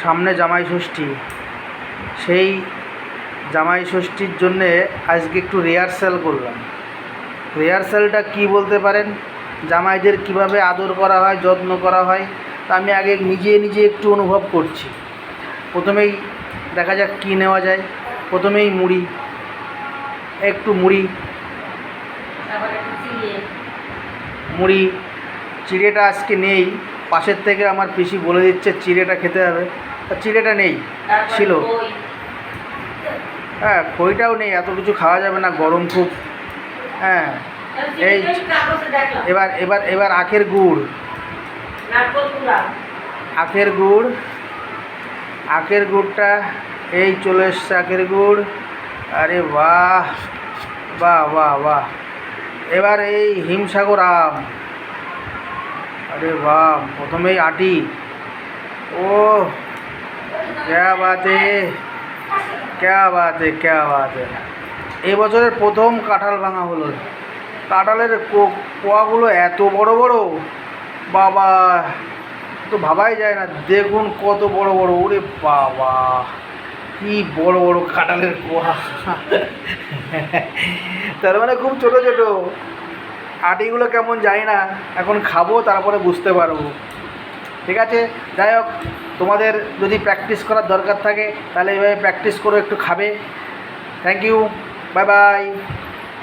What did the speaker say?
সামনে জামাই ষষ্ঠী, সেই জামাই ষষ্ঠীর জন্যে আজকে একটু রিহার্সাল করলাম। রিহার্সালটা কি বলতে পারেন, জামাইদের কিভাবে আদর করা হয়, যত্ন করা হয়, তা আমি আগে নিজে নিজে একটু অনুভব করছি। প্রথমেই দেখা যাক কী নেওয়া যায়। প্রথমেই মুড়ি, একটু মুড়ি, মুড়ি চিড়েটা আজকে নেই। পাশের থেকে আমার পিসি বলে দিচ্ছে চিড়েটা খেতে হবে, তা চিড়েটা নেই, ছিল। হ্যাঁ, খইটাও নেই, এত কিছু খাওয়া যাবে না, গরম খুব। হ্যাঁ, এই এবার এবার এবার আখের গুড়, আখের গুড়, আখের গুড়টা এই চলে এসছে আখের গুড়। আরে বাহ বাহ বাহ বাহ। এবার এই হিমসাগর আম, আরে বাহ। প্রথমেই আটি, ও ক্যা বাত হে, ক্যা বাত হে, ক্যা বাত হে। এই বছরের প্রথম কাঁঠাল ভাঙা হলো। কাঁঠালের কোয়াগুলো এত বড় বড়, বাবা, তো ভাবাই যায় না। দেখুন কত বড় বড়, ওরে বাবা, কি বড় বড় কাঁঠালের কোয়া। তার মানে খুব ছোট ছোট। আটিগুলো কেমন জানি না, এখন খাবো তারপরে বুঝতে পারবো। ঠিক আছে, যাই হোক, তোমাদের যদি প্র্যাকটিস করার দরকার থাকে তাহলে এইভাবে প্র্যাকটিস করে একটু খাবে। Thank you, bye by.